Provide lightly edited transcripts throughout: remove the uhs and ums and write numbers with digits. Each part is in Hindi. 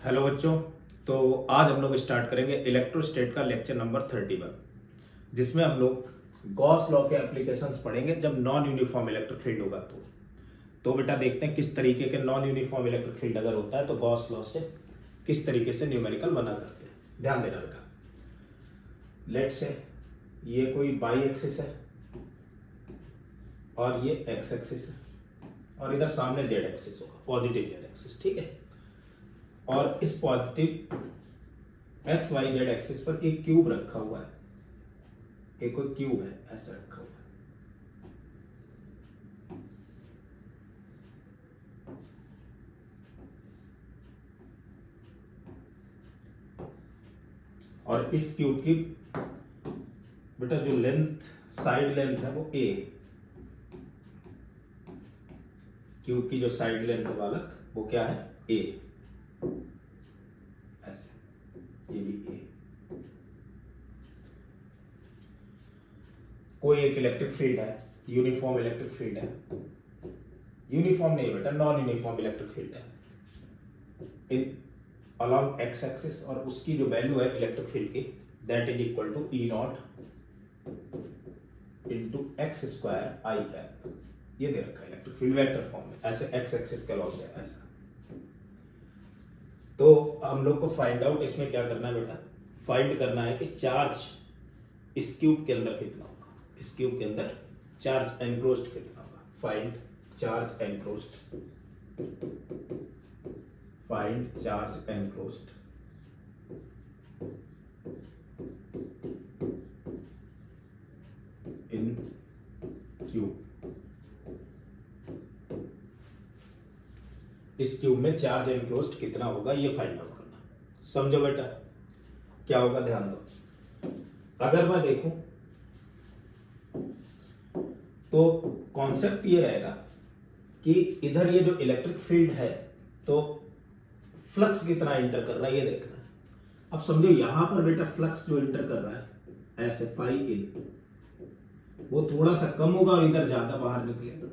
हेलो बच्चों। तो आज हम लोग स्टार्ट करेंगे इलेक्ट्रोस्टेट का लेक्चर नंबर 31, जिसमें हम लोग गॉस लॉ के एप्लीकेशंस पढ़ेंगे जब नॉन यूनिफॉर्म इलेक्ट्रिक फील्ड होगा। तो बेटा देखते हैं किस तरीके के नॉन यूनिफॉर्म इलेक्ट्रिक फील्ड अगर होता है तो गॉस लॉ से किस तरीके से न्यूमेरिकल बना करते हैं। ध्यान देना बेटा, लेट से ये कोई बाई एक्सिस है और ये एक्स एक्सिस है और इधर सामने जेड एक्सिस होगा, पॉजिटिव जेड एक्सिस, ठीक है। और इस positive X Y Z axis पर एक क्यूब रखा हुआ है, एक कोई क्यूब है ऐसा रखा हुआ है। और इस क्यूब की बेटा जो लेंथ, साइड लेंथ है वो ए, क्यूब की जो साइड लेंथ है बालक वो क्या है, ए, ऐसे, ये भी ए। कोई एक इलेक्ट्रिक फील्ड है, यूनिफॉर्म इलेक्ट्रिक फील्ड है, यूनिफॉर्म नहीं बेटा नॉन यूनिफॉर्म इलेक्ट्रिक फील्ड है इन अलॉन्ग एक्स एक्सिस, और उसकी जो वैल्यू है इलेक्ट्रिक फील्ड की that is equal to E naught into X square I cap. ये दे रखा है इलेक्ट्रिक फील्ड वेक्टर फॉर्म में, ऐसे एक्स एक्सिस के अलॉन्ग है ऐसा। तो हम लोग को फाइंड आउट इसमें क्या करना है बेटा, फाइंड करना है कि चार्ज इस क्यूब के अंदर कितना होगा, इस क्यूब के अंदर चार्ज एनक्लोज्ड कितना होगा। Find charge enclosed, find charge enclosed इन क्यूब। इस क्यूब में चार्ज एनक्लोज्ड कितना होगा ये फाइंड आउट करना। समझो बेटा क्या होगा, ध्यान दो। अगर मैं देखूं तो कॉन्सेप्ट ये रहेगा कि इधर ये जो इलेक्ट्रिक फील्ड है तो फ्लक्स कितना इंटर कर रहा है ये देखना है। अब समझो यहां पर बेटा फ्लक्स जो इंटर कर रहा है ऐसे पाई इन, वो थोड़ा सा कम होगा और इधर ज्यादा बाहर निकलेगा,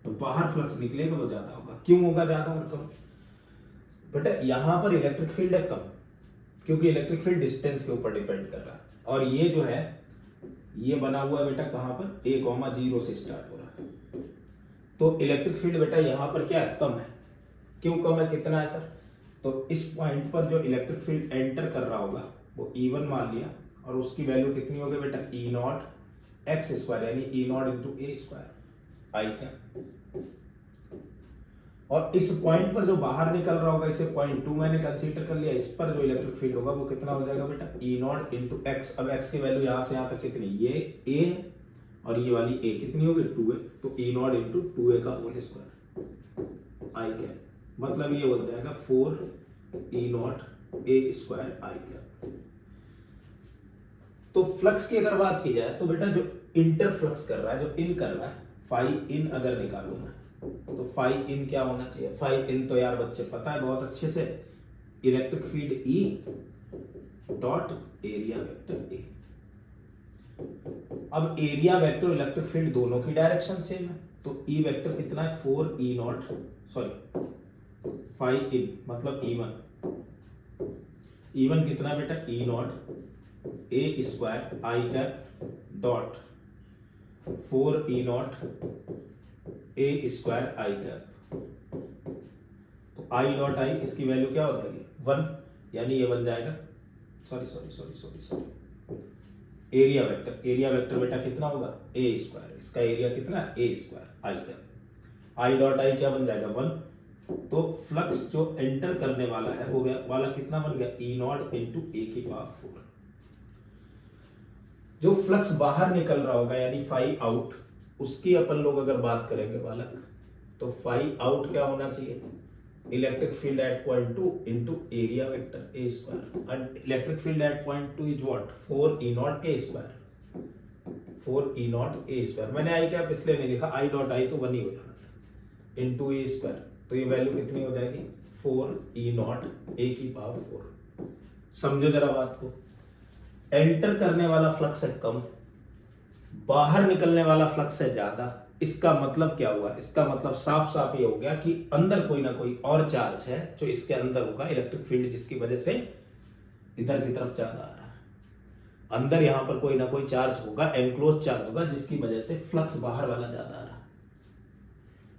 तो बाहर फ्लक्स निकलेगा वो ज्यादा होगा। क्यों होगा ज्यादा और कम बेटा, यहां पर इलेक्ट्रिक फील्ड है कम, क्योंकि इलेक्ट्रिक फील्ड डिस्टेंस के ऊपर डिपेंड कर रहा है, और ये जो है ये बना हुआ है बेटा कहां पर, a, 0 से स्टार्ट हो रहा है। तो इलेक्ट्रिक फील्ड बेटा यहां पर क्या है, कम है। क्यों कम है, कितना है सर, तो इस पॉइंट पर जो इलेक्ट्रिक फील्ड एंटर कर रहा होगा वो E1 मान लिया, और उसकी वैल्यू कितनी होगी बेटा, ई नॉट एक्स स्क्वायर, यानी ई नॉट इंटू ए स्क्वायर आई का। और इस पॉइंट पर जो बाहर निकल रहा होगा, इसे पॉइंट 2 मैंने कंसीडर कर लिया, इस पर जो इलेक्ट्रिक फील्ड होगा वो कितना हो जाएगा बेटा, ई नॉट इंटू एक्स। अब एक्स की वैल्यू यहां से यहां तक कितनी, ये ए है और ये वाली ए कितनी होगी, 2a, तो ई नॉट इंटू 2a का होल स्क्वायर आई कैप, मतलब ये हो जाएगा 4 E naught A square I cap. तो फ्लक्स की अगर बात की जाए तो बेटा जो इंटर फ्लक्स कर रहा है, जो इन कर रहा है, फाई इन अगर निकालू मैं तो फाई इन क्या होना चाहिए, फाई इन तो यार बच्चे पता है बहुत अच्छे से, electric field E dot area vector A. अब एरिया वेक्टर इलेक्ट्रिक फील्ड दोनों की डायरेक्शन सेम है, तो ई वेक्टर कितना है 4 E naught, sorry phi in मतलब E1 कितना बेटा, E naught A square I cap dot 4 E naught A square I cap. तो आई डॉट आई, इसकी वैल्यू क्या हो जाएगी 1, यानी ये बन जाएगा, sorry area vector, area vector बेटा कितना होगा ए स्क्वायर, इसका एरिया कितना A square I cap, I dot I क्या बन जाएगा 1। तो फ्लक्स जो एंटर करने वाला है वो वाला कितना बन गया, ई नॉट इंटू ए की पावर 4। जो फ्लक्स बाहर निकल रहा होगा यानी फाई आउट, उसकी अपन लोग अगर बात करेंगे बालक, तो फाई आउट क्या होना चाहिए, electric field at point 2 into area vector A square, and electric field at point 2 is what 4 E naught A square, 4 E naught A square. मैंने आई कैप इसलिए नहीं लिखा, आई डॉट आई तो 1 ही हो जाना था इंटू ए स्क्वायर, तो ये वैल्यू कितनी हो जाएगी 4 ई नॉट ए की पावर 4। समझो जरा बात को, एंटर करने वाला फ्लक्स है कम, बाहर निकलने वाला फ्लक्स है ज्यादा, इसका मतलब क्या हुआ, इसका मतलब साफ साफ ये हो गया कि अंदर कोई ना कोई और चार्ज है जो इसके अंदर होगा, इलेक्ट्रिक फील्ड जिसकी वजह से इधर की तरफ ज्यादा आ रहा है। अंदर यहां पर कोई ना कोई चार्ज होगा, एनक्लोज चार्ज होगा, जिसकी वजह से फ्लक्स बाहर वाला ज्यादा आ रहा है।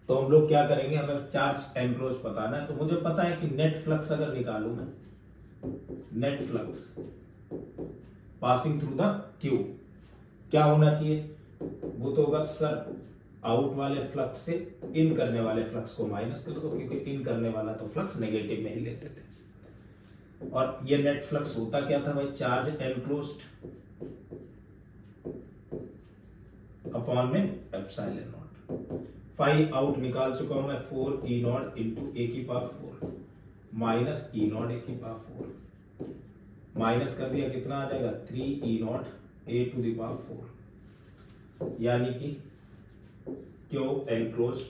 तो हम लोग क्या करेंगे, हमें चार्ज एनक्लोज बताना है, तो मुझे पता है कि नेट फ्लक्स अगर निकालूं मैं, net flux passing through the tube क्या होना चाहिए, वो तो होगा सर आउट वाले फ्लक्स से इन करने वाले फ्लक्स को माइनस कर दो, क्योंकि इन करने वाला तो फ्लक्स नेगेटिव में ही लेते थे। और ये नेट फ्लक्स होता क्या था भाई, चार्ज एनक्लोज्ड अपॉन में एप्सिलॉन नॉट। फाइव आउट निकाल चुका हूं मैं, 4 ई नॉट इंटू ए की पावर 4 माइनस ई नॉट ए की पावर 4, माइनस कर दिया कितना आ जाएगा 3 E naught A to the power 4, यानी कि Q enclosed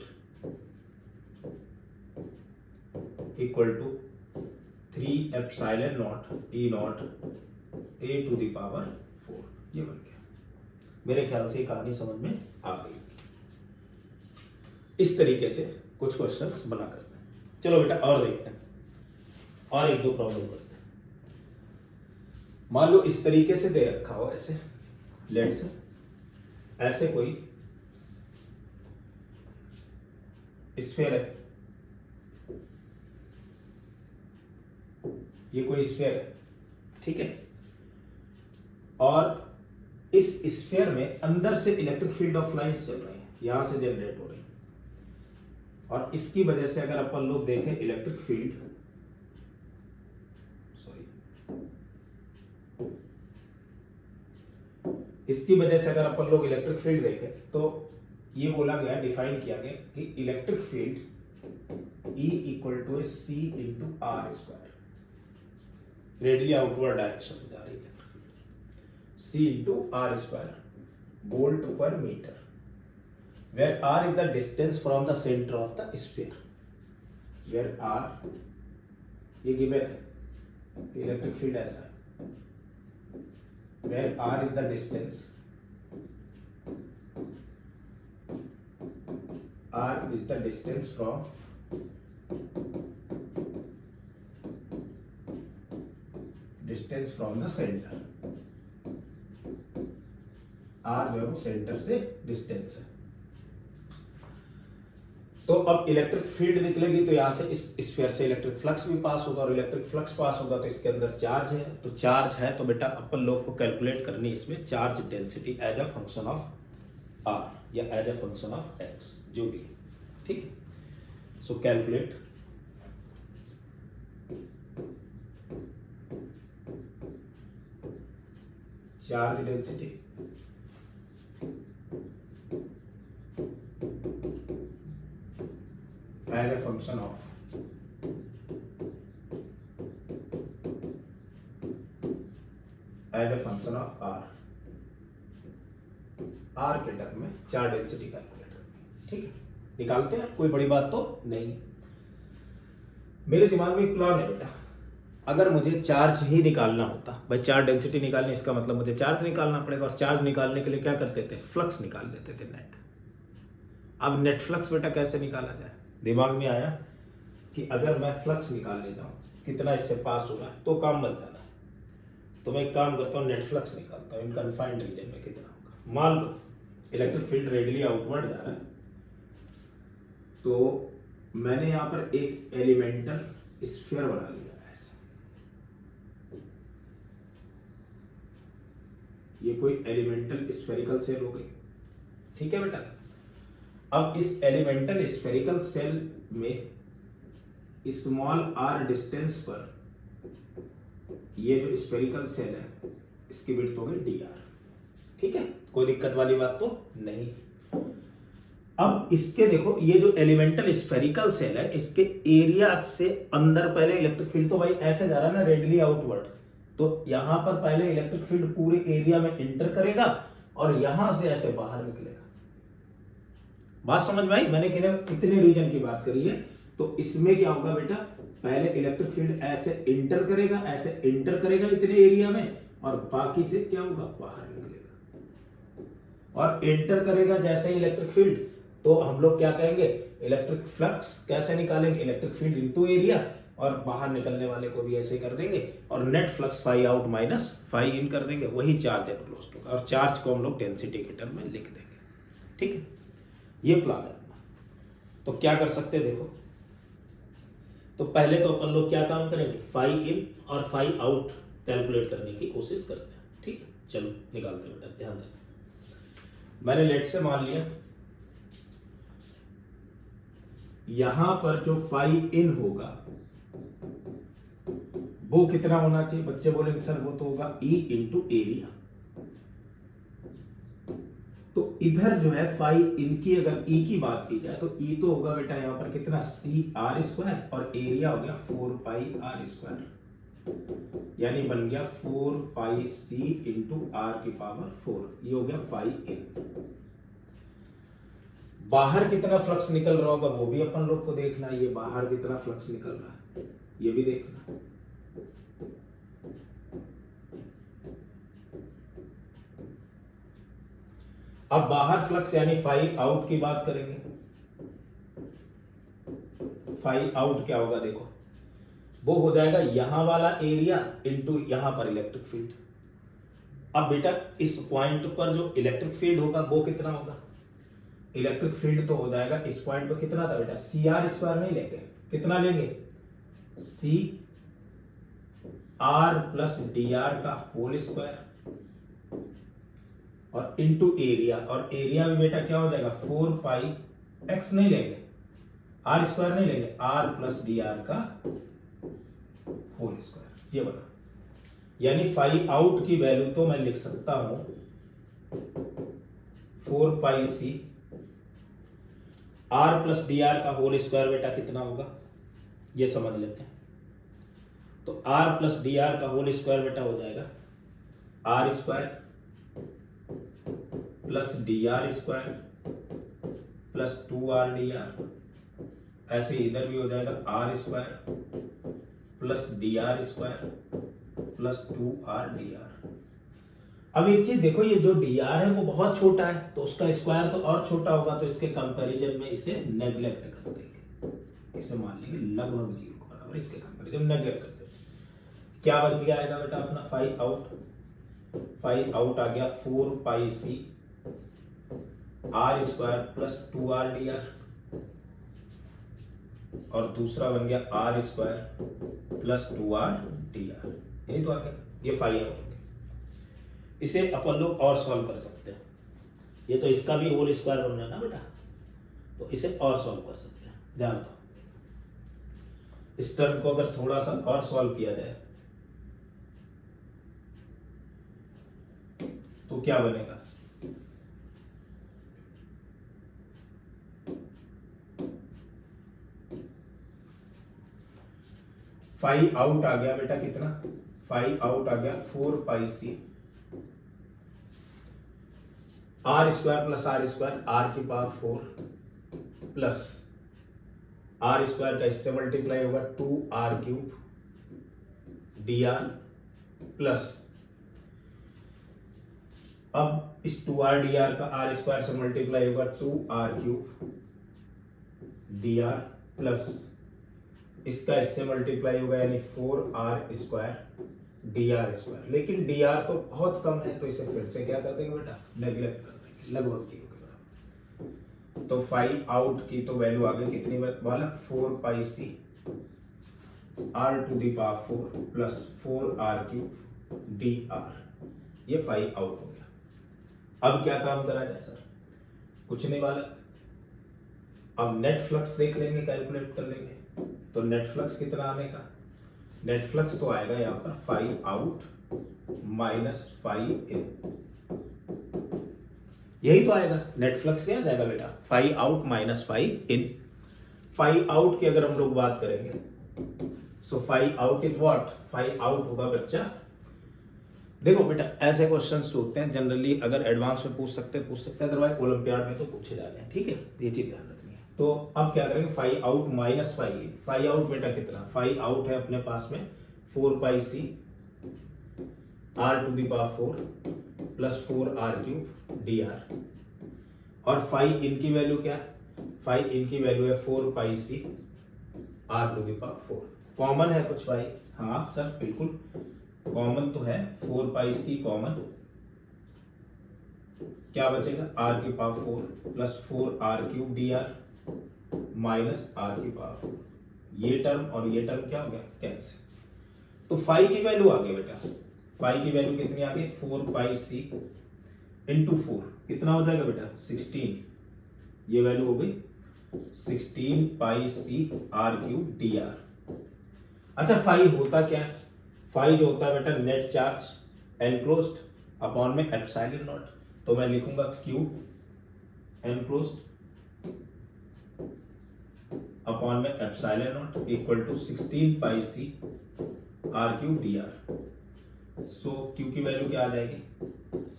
equal to 3 epsilon naught E naught A to the power 4। ये बन गया। मेरे ख्याल से ये कहानी समझ में आ गई। इस तरीके से कुछ क्वेश्चंस बना करते हैं। चलो बेटा और देखते हैं, और एक दो प्रॉब्लम करते हैं। मान लो इस तरीके से दे रखा हो, ऐसे लेट से ऐसे कोई स्फीयर है, ये कोई स्फीयर है, ठीक है, और इस स्फीयर में अंदर से इलेक्ट्रिक फील्ड ऑफ लाइंस चल रही है, यहां से जनरेट हो रही है, और इसकी वजह से अगर अपन लोग देखें इलेक्ट्रिक फील्ड, सॉरी, इसकी वजह से अगर अपन लोग इलेक्ट्रिक फील्ड देखें तो ये बोला गया, डिफाइन किया गया कि electric field E equal to C into R square, radially outward direction में जा रही है, C into R square volt per metre, where r is the distance from the center of the sphere, where r ये गिवन है, इलेक्ट्रिक फील्ड ऐसा है, where r is the distance, r is the distance from the center, r जो है वो सेंटर से डिस्टेंस है। तो अब इलेक्ट्रिक फील्ड निकलेगी तो यहां से इस स्फीयर से इलेक्ट्रिक फ्लक्स भी पास होगा, और इलेक्ट्रिक फ्लक्स पास होगा तो इसके अंदर चार्ज है, तो चार्ज है तो बेटा अपन लोग को कैलकुलेट करनी है इसमें charge density as a function of R या as a function of X, जो भी, ठीक है। So calculate charge density as a function of r, r के टर्म में चार्ज डेंसिटी कैलकुलेट करनी, ठीक है। निकालते हैं, कोई बड़ी बात तो नहीं है। मेरे दिमाग में एक प्लान है बेटा, अगर मुझे चार्ज ही निकालना होता, भाई चार्ज डेंसिटी निकालने, इसका मतलब मुझे चार्ज निकालना पड़ेगा, और चार्ज निकालने के लिए क्या करते थे, फ्लक्स निकाल लेते थे, नेट। अब नेट फ्लक्स बेटा कैसे निकाला जाए, दिमाग में आया कि अगर मैं फ्लक्स निकालने जाऊं, कितना इससे पास हो रहा है, तो काम बन जाना है। तो मैं एक काम करता हूं, नेट फ्लक्स निकालता हूं, इन कन्फाइंड रीजन में कितना होगा। मान लो इलेक्ट्रिक फील्ड रेडियली आउटवर्ड जा रहा है, तो मैंने यहां पर एक एलिमेंटल स्फीयर बना लिया ऐसे, ये कोई एलिमेंटल स्फेरिकल सेल हो गई, ठीक है बेटा। अब इस एलिमेंटल स्फेरिकल सेल में स्मॉल r डिस्टेंस पर ये जो स्फेरिकल सेल है इसकी विड्थ हो गई dr, ठीक है, कोई दिक्कत वाली बात तो नहीं। अब इसके देखो, ये जो एलिमेंटल स्फेरिकल सेल है, इसके एरिया से अंदर पहले इलेक्ट्रिक फील्ड तो भाई ऐसे जा रहा है ना, रेडियली आउटवर्ड, तो यहां पर पहले इलेक्ट्रिक फील्ड पूरे एरिया में इंटर करेगा और यहां से ऐसे बाहर निकलेगा। बात समझ में आई? मैंने कितने रीजन की बात करी है, तो इसमें क्या होगा बेटा, पहले इलेक्ट्रिक फील्ड ऐसे इंटर करेगा इतने एरिया में, और बाकी से क्या होगा, बाहर निकलेगा। और इंटर करेगा जैसे ही इलेक्ट्रिक फील्ड, तो हम लोग क्या कहेंगे, इलेक्ट्रिक फ्लक्स कैसे निकालेंगे, इलेक्ट्रिक फील्ड इनटू एरिया, और बाहर निकलने वाले को भी ऐसे कर देंगे, और net flux phi out minus phi in कर देंगे, वही चार्ज एनक्लोज्ड होगा, और चार्ज को हम लोग डेंसिटी के टर्म में लिख देंगे। ठीक है, ये प्लान है अपना। तो क्या कर सकते हैं देखो, तो पहले तो अपन लोग क्या काम करेंगे, फाई इन और फाई आउट कैलकुलेट करने की कोशिश करते हैं। ठीक है, चलो निकालते हैं बेटा, ध्यान देना। मैंने लेट से मान लिया यहां पर जो फाई इन होगा वो कितना होना चाहिए, बच्चे बोलेंगे सर वो तो होगा E इंटू एरिया। तो इधर जो है फाई इनकी अगर E की बात की जाए तो E तो होगा बेटा यहां पर कितना, सी आर स्क्वायर, और एरिया हो गया 4 पाई आर स्क्वायर, यानी बन गया 4 पाई सी इंटू आर की पावर 4, ये हो गया फाई इन। बाहर कितना फ्लक्स निकल रहा होगा वो भी अपन लोग को देखना है, ये बाहर कितना फ्लक्स निकल रहा है ये भी देखना। अब बाहर फ्लक्स यानी फाई आउट की बात करेंगे। फाई आउट क्या होगा देखो, वो हो जाएगा यहां वाला एरिया इंटू यहां पर इलेक्ट्रिक फील्ड। अब बेटा इस पॉइंट पर जो इलेक्ट्रिक फील्ड होगा वो कितना होगा, इलेक्ट्रिक फील्ड तो हो जाएगा इस पॉइंट पर कितना था बेटा, सी आर स्क्वायर नहीं लेंगे, कितना लेंगे, C R plus D R का होल स्क्वायर, और इनटू एरिया, और एरिया में बेटा क्या हो जाएगा 4 पाई, एक्स नहीं लेंगे, आर स्क्वायर नहीं लेंगे, आर प्लस डी आर का होल स्क्वायर, ये बना। यानी फाई आउट की वैल्यू तो मैं लिख सकता हूं 4 pi C R plus D R का होल स्क्वायर, बेटा कितना होगा ये समझ लेते हैं। तो आर प्लस डी आर का होल स्क्वायर बेटा हो जाएगा R square plus D R square plus 2r D R, ऐसे इधर भी हो जाएगा R square plus D R square plus 2r D R. अब एक चीज देखो, ये जो डी आर है वो बहुत छोटा है, तो उसका स्क्वायर तो और छोटा होगा, तो इसके कंपैरिजन में इसे नेग्लेक्ट कर देंगे, इसे मान लेंगे लगभग 0 के बराबर, इसके कंपैरिजन नेग्लेक्ट कर देंगे। क्या बन गया आएगा बेटा अपना फाई आउट, फाई आउट आ गया 4 pi C R square plus 2r D R, और दूसरा बन गया R square plus 2r D R, यही तो आ गया, ये फाई आउट हो गया। इसे अपन लोग और सॉल्व कर सकते हैं, ये तो इसका भी होल स्क्वायर बन रहा है ना बेटा, तो इसे और सॉल्व कर सकते हैं। ध्यान दो, इस टर्म को अगर थोड़ा सा और सॉल्व किया जाए तो क्या बनेगा, फाई आउट आ गया बेटा कितना, फाई आउट आ गया 4 pi C R square plus R square, R की पावर 4 प्लस आर स्क्वायर का इससे मल्टीप्लाई होगा 2r cube D are, plus अब इस 2r डी आर का आर स्क्वायर से मल्टीप्लाई होगा 2r cube D are, plus इसका इससे मल्टीप्लाई होगा यानी 4r square D R square. लेकिन डी आर तो बहुत कम है, तो इसे फिर से क्या कर देंगे बेटा, नेग्लेक्ट कर देंगे, लगभग 0 के बराबर। तो फाई आउट की तो वैल्यू आ गई कितनी वाला, 4 pi C R to the power 4 plus 4r cube D R, ये फाई आउट हो गया। अब क्या काम करा जाए सर, कुछ नहीं वाला, अब नेट फ्लक्स देख लेंगे, कैलकुलेट कर लेंगे। तो नेट फ्लक्स कितना आने का, नेट फ्लक्स तो आएगा यहां पर phi out minus phi in, यही तो आएगा नेट फ्लक्स, क्या जाएगा बेटा phi out minus phi in. Phi out की अगर हम लोग बात करेंगे, so phi out is what, phi out होगा बच्चा, देखो बेटा ऐसे क्वेश्चंस होते हैं जनरली, अगर एडवांस में पूछ सकते हैं, अदरवाइज ओलंपियाड में तो पूछे जाते हैं, ठीक है, ये चीज ध्यान रखनी है। तो अब क्या करेंगे, phi out minus phi in, phi out बेटा कितना, फाई आउट है अपने पास में 4 pi C R to the power 4 plus 4r cube D R, और फाई इन की वैल्यू क्या है फाई इनकी वैल्यू है 4 pi C R to the power 4। Common है कुछ भाई? हाँ सर बिल्कुल कॉमन तो है, 4 पाई सी कॉमन, क्या बचेगा आर की पावर 4 प्लस 4 R cube D R minus R की पावर 4। ये टर्म और ये टर्म क्या हो गया? कैंसिल। तो फाई की वैल्यू आ गई बेटा, फाई की वैल्यू कितनी आ गई? 4 पाई सी इंटू 4 कितना हो जाएगा बेटा? 16। ये वैल्यू हो गई 16 pi C R cube D R. अच्छा फाई होता क्या है? फाई जो होता है बेटा नेट चार्ज एनक्लोज्ड अपॉन में एप्सिलॉन नॉट। तो मैं लिखूंगा क्यू एनक्लोज्ड अपॉन में epsilon naught equal to 16 pi C R cube D R. So Q की वैल्यू क्या आ जाएगी?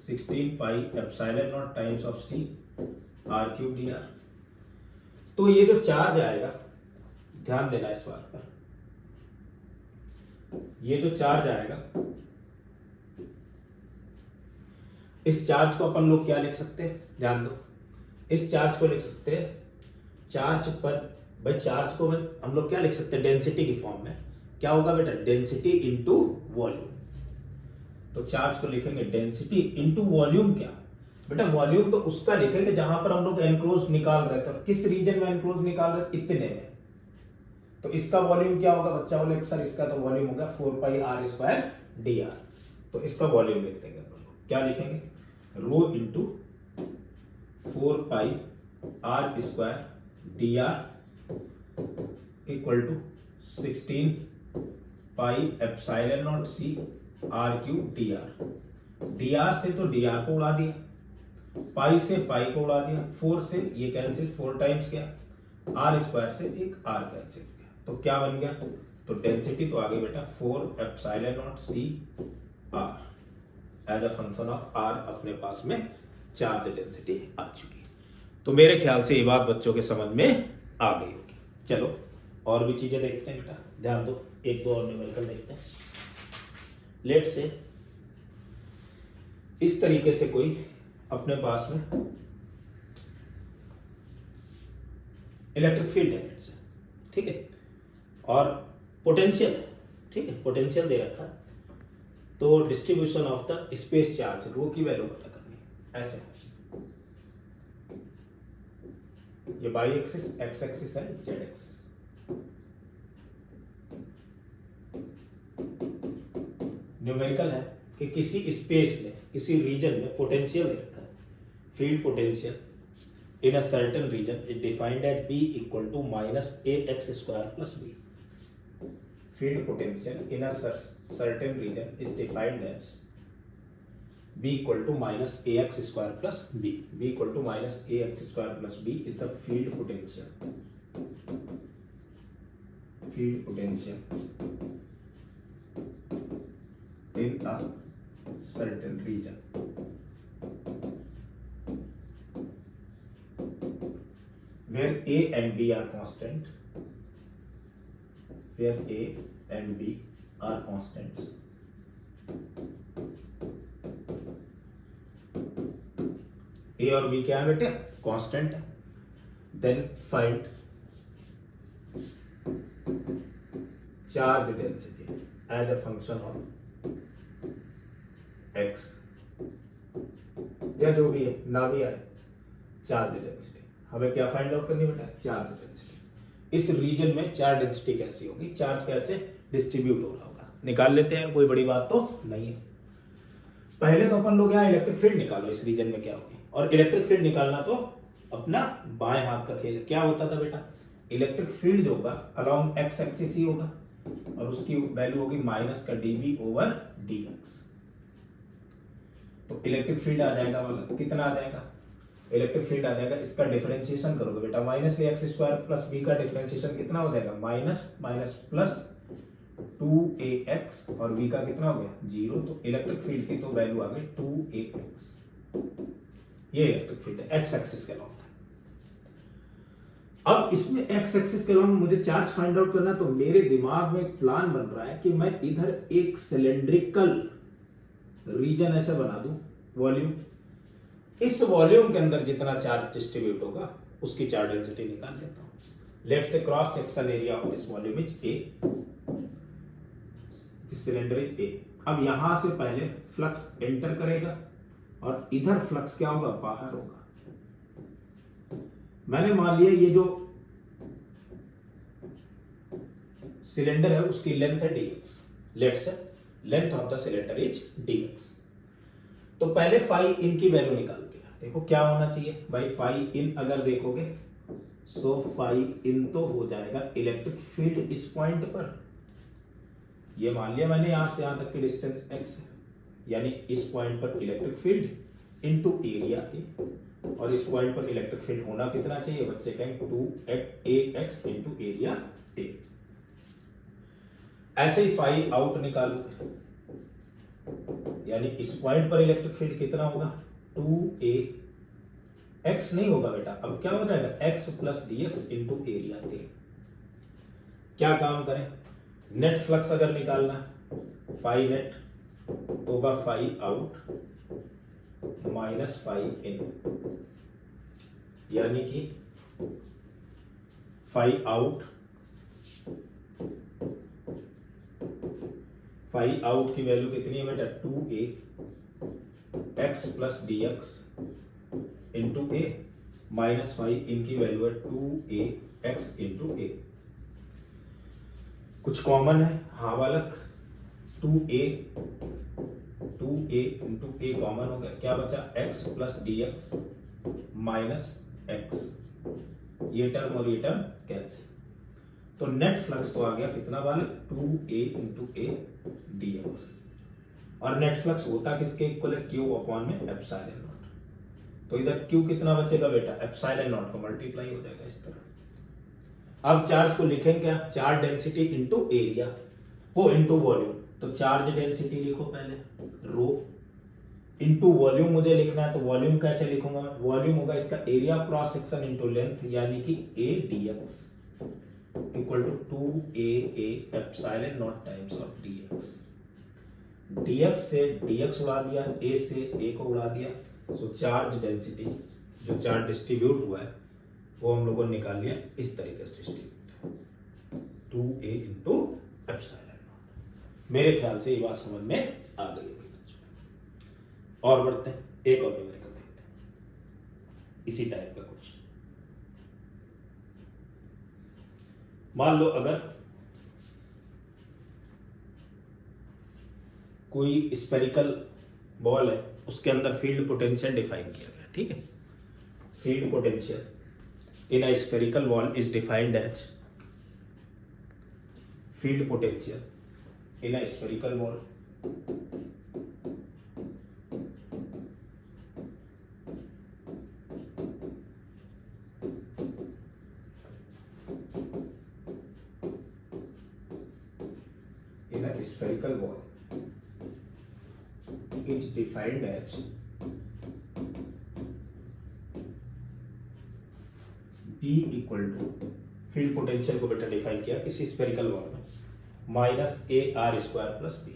16 pi epsilon naught times of C R cube D R. तो ये जो चार्ज आएगा, ध्यान देना इस बात पर, ये जो चार्ज आएगा, इस चार्ज को अपन लोग क्या लिख सकते हैं? ध्यान दो, इस चार्ज को लिख सकते हैं चार्ज पर, भाई चार्ज को हम लोग क्या लिख सकते हैं? डेंसिटी की फॉर्म में। क्या होगा बेटा? Density into volume. तो चार्ज को लिखेंगे डेंसिटी इंटू वॉल्यूम। क्या बेटा? वॉल्यूम तो उसका लिखेंगे जहां पर हम लोग एनक्लोज निकाल रहे थे। किस रीजन में एनक्लोज निकाल रहे थे? इतने में। तो इसका वॉल्यूम क्या होगा? बच्चा बोले सर इसका तो वॉल्यूम होगा 4 pi R square D R. तो इसका वॉल्यूम लिख देंगे अपन लोग। क्या लिखेंगे? Rho into 4 pi R square D R equal to 16 pi epsilon naught C R cube D R. D R से तो डी आर को उड़ा दिया, पाई से पाई को उड़ा दिया, 4 से ये कैंसिल, 4 टाइम्स क्या? आर स्क्वायर से एक आर कैंसिल किया। तो क्या बन गया? तो डेंसिटी तो आ गई बेटा 4 epsilon naught C R as a function of R. अपने पास में चार्ज डेंसिटी आ चुकी है। तो मेरे ख्याल से ये बात बच्चों के समझ में आ गई होगी। चलो और भी चीजें देखते हैं बेटा, ध्यान दो, एक दो और न्यूमेरिकल देखते हैं। लेट से इस तरीके से कोई अपने पास में इलेक्ट्रिक फील्ड है, ठीक है, और पोटेंशियल है, ठीक है, पोटेंशियल दे रखा। तो distribution of the space charge rho की वैल्यू पता करनी है। ऐसे ये बाई एक्सिस एक्स एक्सिस है, जेड एक्सिस। न्यूमेरिकल है कि किसी स्पेस में, किसी रीजन में पोटेंशियल दे रखा है, field potential in a certain region is defined as B equal to minus AX square plus B. Field potential in a certain region is defined as B equal to minus AX square plus B. B equal to minus AX square plus B is the field potential. Field potential in a certain region. Where A and B are constant, where A and B are constants, A और B क्या है बेटे? कांस्टेंट है। Then find charge density as a function of x, या जो भी है, ना भी आए, चार्ज डेंसिटी हमें क्या फाइंड आउट करनी बेटा? Charge density. इस रीजन में चार्ज डेंसिटी कैसी होगी, चार्ज कैसे डिस्ट्रीब्यूट हो रहा होगा, निकाल लेते हैं। कोई बड़ी बात तो नहीं है। पहले तो अपन लोग यहाँ इलेक्ट्रिक फील्ड निकालो, इस रीजन में क्या होगी। और इलेक्ट्रिक फील्ड निकालना तो अपना बाएं हाथ का खेल है। क्या होता था बेटा? इलेक्ट्रिक फील्ड जो होगा अलॉन्ग एक्स एक्सिस ही होगा, और उसकी वैल्यू होगी माइनस का डीबी ओवर डीएक्स। तो इलेक्ट्रिक फील्ड आ जाएगा वाला, कितना आ जाएगा? इलेक्ट्रिक फील्ड आ जाएगा, इसका डिफरेंशिएशन करोगे बेटा, माइनस ए एक्स स्क्वायर प्लस बी का डिफरेंशिएशन कितना हो जाएगा? माइनस माइनस प्लस 2ax, और b का कितना हो गया? 0। तो इलेक्ट्रिक फील्ड की तो वैल्यू आ गई 2ax। ये इलेक्ट्रिक फील्ड है एक्स एक्सिस के अलॉन्ग। अब इसमें एक्स एक्सिस के अलॉन्ग मुझे चार्ज फाइंड आउट करना, तो मेरे दिमाग में एक प्लान बन रहा है कि मैं इधर एक सिलेंड्रिकल रीजन ऐसे बना दूं, वॉल्यूम। इस वॉल्यूम के अंदर जितना चार्ज डिस्ट्रीब्यूट होगा उसकी चार्ज डेंसिटी निकाल लेता हूं। लेट से cross section area of this volume is a, this cylinder is a. अब यहां से पहले फ्लक्स एंटर करेगा और इधर फ्लक्स क्या होगा, बाहर होगा। मैंने मान लिया ये जो सिलेंडर है उसकी लेंथ है dx, लेट से length of the cylinder is dx। तो पहले फाई इन की वैल्यू निकालते हैं। देखो क्या होना चाहिए भाई, फाई इन अगर देखोगे सो फाई इन तो हो जाएगा इलेक्ट्रिक फील्ड इस पॉइंट पर, ये मान लिया मैंने यहां से यहां तक की डिस्टेंस x है, यानी इस पॉइंट पर electric field into area A, और इस पॉइंट पर इलेक्ट्रिक फील्ड होना कितना चाहिए बच्चे कहें 2ax इनटू एरिया ए। ऐसे ही फाई आउट निकालोगे, यानी इस पॉइंट पर इलेक्ट्रिक फील्ड कितना होगा 2a, x नहीं होगा बेटा, अब क्या हो जाएगा x plus dx into area A. क्या काम करें, नेट फ्लक्स अगर निकालना है फाई नेट होगा फाई आउट माइनस फाई इन, यानी कि फाई आउट की वैल्यू कितनी है बेटा 2a x plus D X into A, minus phi in की वैल्यू है 2a x इंटू ए। कुछ कॉमन है, हाँ वालक 2a इंटू ए कॉमन हो गया, क्या बचा x plus D x minus x, ये टर्म और ये टर्म कैंसिल। तो नेट फ्लक्स तो आ गया कितना वाले 2a इंटू ए डी एक्स, और नेट फ्लक्स होता किसके इक्वल है Q अपॉन में एप्सिलॉन नॉट। तो इधर Q कितना बचेगा बेटा, एप्सिलॉन नॉट को मल्टीप्लाई हो जाएगा इस तरह। अब चार्ज को लिखें क्या, चार्ज डेंसिटी इंटू एरिया, वो इंटू वॉल्यूम। तो चार्ज डेंसिटी लिखो पहले रो, इंटू वॉल्यूम मुझे लिखना है, तो वॉल्यूम कैसे लिखूंगा मैं, वॉल्यूम होगा इसका area cross section into length, यानी कि A D X equal to 2a epsilon naught times of dx। dx से dx उड़ा दिया, a से a को उड़ा दिया, सो चार्ज डेंसिटी जो चार्ज डिस्ट्रीब्यूट हुआ है वो हम लोगों ने निकाल लिया इस तरीके से distribute 2a into epsilon not. मेरे ख्याल से ये बात समझ में आ गई होगी। और बढ़ते हैं, एक और न्यूमेरिकल देखते हैं इसी टाइप का कुछ। मान लो अगर कोई स्फेरिकल बॉल है, उसके अंदर फील्ड पोटेंशियल डिफाइन किया गया, ठीक है। Field potential in a spherical ball is defined as, field potential in a spherical ball spherical ball is defined as B equal to, फील्ड पोटेंशियल को बेटा डिफाइन किया किसी स्फेरिकल बॉल में, minus A R square plus B,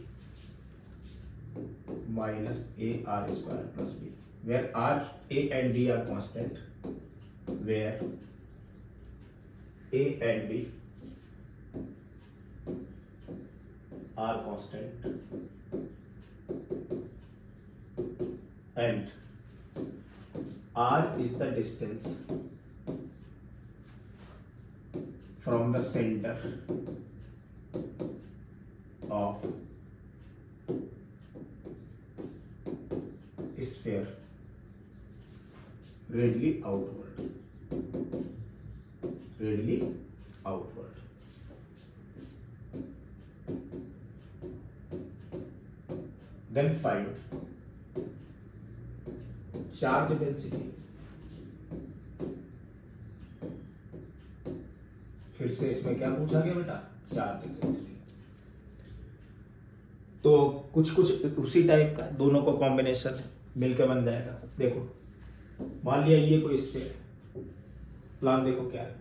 minus A R square plus B, where R A and B are constant, where A and B are constant and r is the distance from the center of sphere radially outward. Then find charge density, फिर से इसमें क्या पूछा गया बेटा, चार्ज डेंसिटी। तो कुछ उसी टाइप का दोनों को कॉम्बिनेशन मिलकर बन जाएगा। देखो मान लिया ये कोई स्फीयर, प्लान देखो क्या है,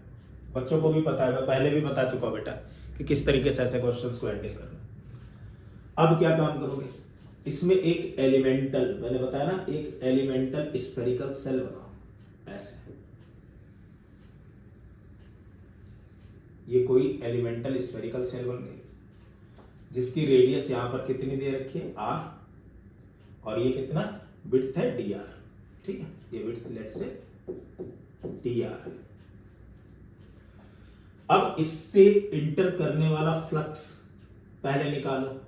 बच्चों को भी पता है, मैं पहले भी बता चुका बेटा कि किस तरीके से ऐसे क्वेश्चंस को हैंडल करना। अब क्या काम करोगे, इसमें एक एलिमेंटल, मैंने बताया ना, एक एलिमेंटल स्फेरिकल सेल बनाओ ऐसे, ये कोई एलिमेंटल स्फेरिकल सेल बन गई जिसकी रेडियस यहां पर कितनी दे रखी है r, और ये कितना विड्थ है dr, ठीक है, ये विड्थ लेट से dr। अब इससे इंटर करने वाला फ्लक्स पहले निकालो,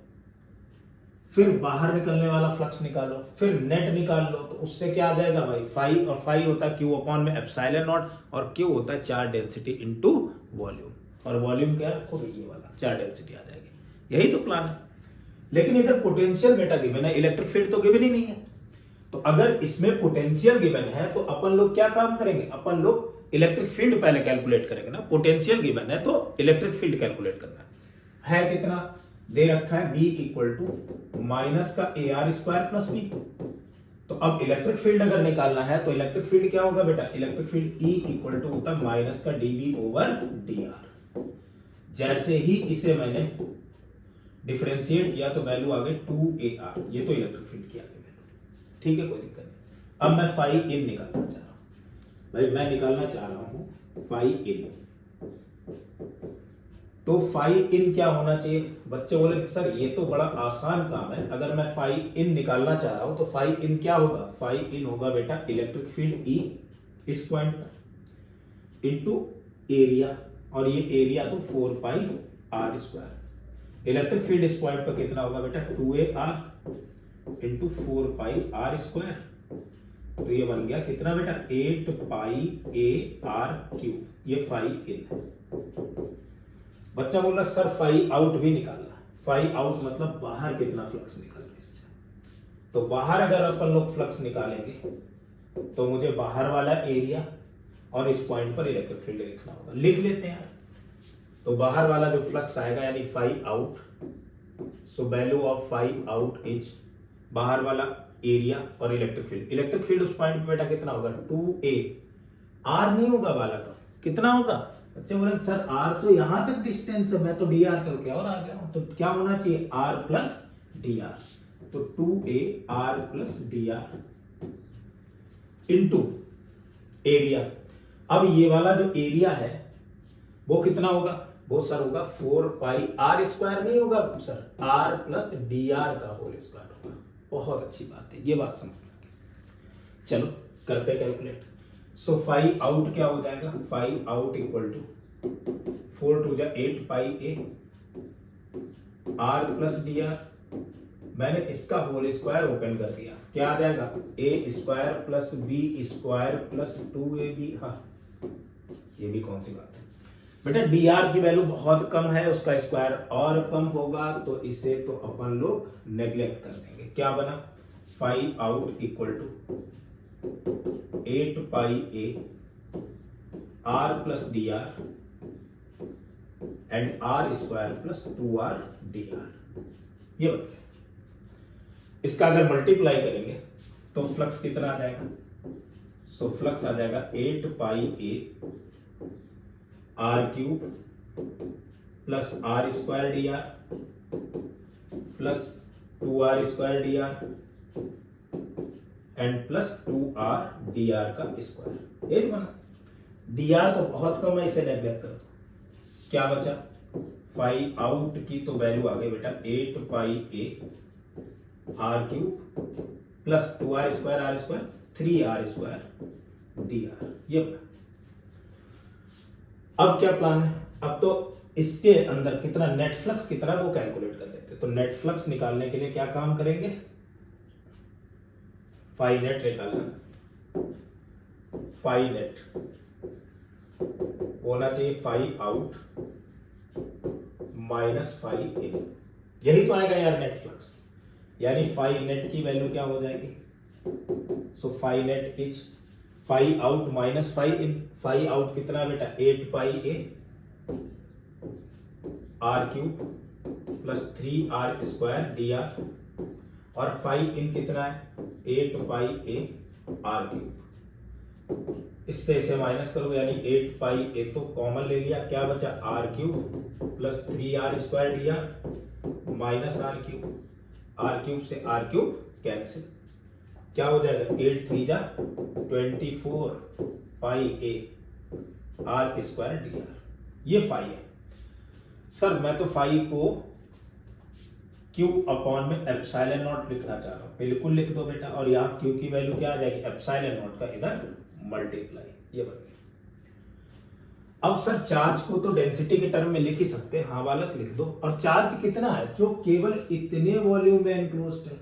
फिर बाहर निकलने वाला फ्लक्स निकालो, फिर नेट निकाल लो। तो उससे क्या आ जाएगा भाई, फाई, और फाई होता है क्यू अपॉन में एप्सिलॉन नॉट, और क्यू होता है चार्ज डेंसिटी इनटू वॉल्यूम, और वॉल्यूम क्या है, ये वाला चार्ज डेंसिटी आ जाएगी। यही तो प्लान है। लेकिन इधर पोटेंशियल बेटा गिवन है, इलेक्ट्रिक फील्ड तो गिवन ही नहीं है। तो अगर इसमें पोटेंशियल गिवन है तो अपन लोग क्या काम करेंगे, अपन लोग इलेक्ट्रिक फील्ड पहले कैलकुलेट करेंगे ना। पोटेंशियल गिवन है तो इलेक्ट्रिक फील्ड कैलकुलेट करना है कितना दे रखा है, B इक्वल टू माइनस का AR स्क्वायर प्लस B। तो अब इलेक्ट्रिक फील्ड अगर निकालना है तो इलेक्ट्रिक फील्ड क्या होगा बेटा, electric field E equal to होता है माइनस का DB ओवर DR। जैसे ही इसे मैंने डिफरेंशिएट किया तो वैल्यू आ गई 2AR, ये तो इलेक्ट्रिक फील्ड की आ गई वैल्यू, ठीक है, कोई दिक्कत नहीं। अब मैं फाई इन निकालना चाह रहा हूं भाई, मैं निकालना चाह रहा हूं फाई इन। तो फाई इन क्या होना चाहिए, बच्चे बोले सर ये तो बड़ा आसान काम है, अगर मैं फाई इन निकालना चाह रहा हूं तो फाई इन क्या होगा, फाई इन होगा बेटा इलेक्ट्रिक फील्ड E इस पॉइंट पर इंटू एरिया, और ये एरिया तो 4 pi R square. Electric field इस पॉइंट पर कितना होगा बेटा, 2AR into 4 pi R square. तो ये बन गया कितना बेटा, 8 पाई AR क्यूब, ये फाई इन है। बच्चा बोला सर फाई आउट भी निकालना। फाई आउट मतलब बाहर कितना फ्लक्स निकल रहा है इससे। तो बाहर अगर अपन लोग फ्लक्स निकालेंगे तो मुझे बाहर वाला एरिया और इस पॉइंट पर इलेक्ट्रिक फील्ड लिखना होगा, लिख लेते हैं। तो बाहर वाला जो फ्लक्स आएगा यानी phi out, so value of phi out is बाहर वाला एरिया और इलेक्ट्रिक फील्ड। इलेक्ट्रिक फील्ड उस पॉइंट पे बेटा कितना होगा, 2A। R नहीं होगा वाला का, कितना होगा, बच्चे बोले सर R तो यहां तक डिस्टेंस है, मैं तो dr चल के और आ गया हूं, तो क्या होना चाहिए R प्लस dr। तो 2A R plus dr into area. अब ये वाला जो एरिया है वो कितना होगा, वो सर होगा 4 पाई R स्क्वायर, नहीं होगा सर, R प्लस dr का होल स्क्वायर होगा। बहुत अच्छी बात है, ये बात समझ में। चलो करते हैं कैलकुलेट। सो फाई आउट क्या हो जाएगा, phi out equal to 4 to 8 pi A R plus dr। मैंने इसका होल स्क्वायर ओपन कर दिया, क्या आ जाएगा, A square plus B square plus 2AB। हाँ ये भी कौन सी बात है बेटा, dr की वैल्यू बहुत कम है, उसका स्क्वायर और कम होगा, तो इसे तो अपन लोग नेग्लेक्ट कर देंगे। क्या बना, phi out equal to 8 pi A R plus dr and R square plus 2R dr, ये बन गया। इसका अगर मल्टीप्लाई करेंगे तो फ्लक्स कितना आ जाएगा, सो फ्लक्स आ जाएगा 8 pi A R cube plus R square dr plus 2R square dr and plus 2R dr का स्क्वायर। ये तो बना, dr तो बहुत कम है, इसे नेग्लेक्ट कर दो। क्या बचा, फाई आउट की तो वैल्यू आ गई बेटा 8 pi A R cube plus 2R square R square 3R square dr, ये बना। अब क्या प्लान है, अब तो इसके अंदर कितना नेट फ्लक्स कितना वो कैलकुलेट कर लेते। तो नेट फ्लक्स निकालने के लिए क्या काम करेंगे, फाई नेट निकालना। फाई नेट होना चाहिए phi out minus phi in, यही तो आएगा यार नेट फ्लक्स, यानी फाई नेट की वैल्यू क्या हो जाएगी, so phi net is phi out minus phi in. Phi out कितना बेटा, 8 pi A R cube plus 3R square dr, और फाई इन कितना है, 8 पाई A R क्यूब। इससे इसे माइनस करो यानी 8 पाई A तो कॉमन ले लिया, क्या बचा R cube plus 3R square dr minus R cube से R क्यूब कैंसिल, क्या हो जाएगा 8 3 जा 24 pi A R square dr, ये फाई है। सर मैं तो फाई को Q अपॉन में एप्सिलॉन नॉट लिखना चाह रहा हूं, बिल्कुल लिख दो बेटा, और यहाँ Q की वैल्यू क्या आ जाएगी, एप्सिलॉन नॉट का इधर मल्टीप्लाई, ये बन गया। अब सर चार्ज को तो डेंसिटी के टर्म में लिख ही सकते हैं, हाँ वाला लिख दो, और चार्ज कितना है जो केवल इतने वॉल्यूम में एनक्लोज्ड है,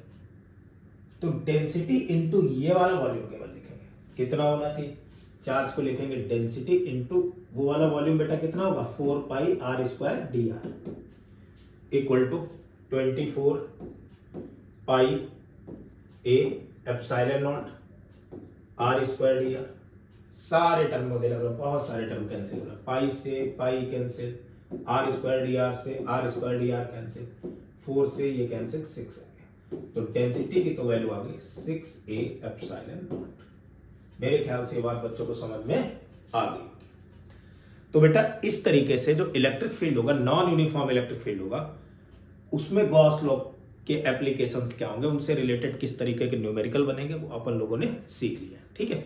तो डेंसिटी इनटू ये वाला वॉल्यूम केवल लिखेंगे, कितना होना चाहिए, चार्ज को लिखेंगे डेंसिटी इनटू वो वाला वॉल्यूम बेटा कितना होगा 4 pi r square dr equal to 24 pi a epsilon naught r square dr। सारे टर्म मुझे लग रहा है बहुत सारे टर्म कैंसिल हो रहा है, पाई से pi cancel, r square dr से r स्क्वायर dr कैंसिल, 4 से ये कैंसिल, 6 आ गया, तो डेंसिटी की तो वैल्यू आ गई 6a एप्सिलॉन नॉट। मेरे ख्याल से बात बच्चों को समझ में आ गई होगी। तो बेटा इस तरीके से जो इलेक्ट्रिक फील्ड होगा, नॉन यूनिफॉर्म इलेक्ट्रिक फील्ड होगा, उसमें गॉस लॉ के एप्लीकेशंस क्या होंगे, उनसे रिलेटेड किस तरीके के न्यूमेरिकल बनेंगे, वो अपन लोगों ने सीख लिया। ठीक है,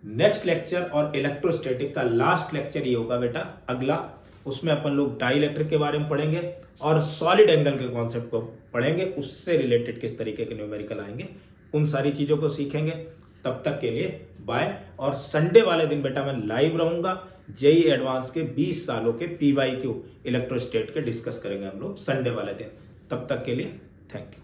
नेक्स्ट लेक्चर और इलेक्ट्रोस्टैटिक का लास्ट लेक्चर ये होगा बेटा अगला, उसमें अपन लोग डाइलेक्ट्रिक के बारे में पढ़ेंगे और सॉलिड एंगल के कॉन्सेप्ट को पढ़ेंगे, उससे रिलेटेड किस तरीके के न्यूमेरिकल आएंगे, उन सारी चीजों को सीखेंगे। तब तक के लिए बाय। और संडे वाले दिन बेटा मैं लाइव रहूंगा, जेई एडवांस के 20 सालों के PYQ इलेक्ट्रोस्टैट के डिस्कस करेंगे हम लोग संडे वाले दिन। तब तक के लिए थैंक यू।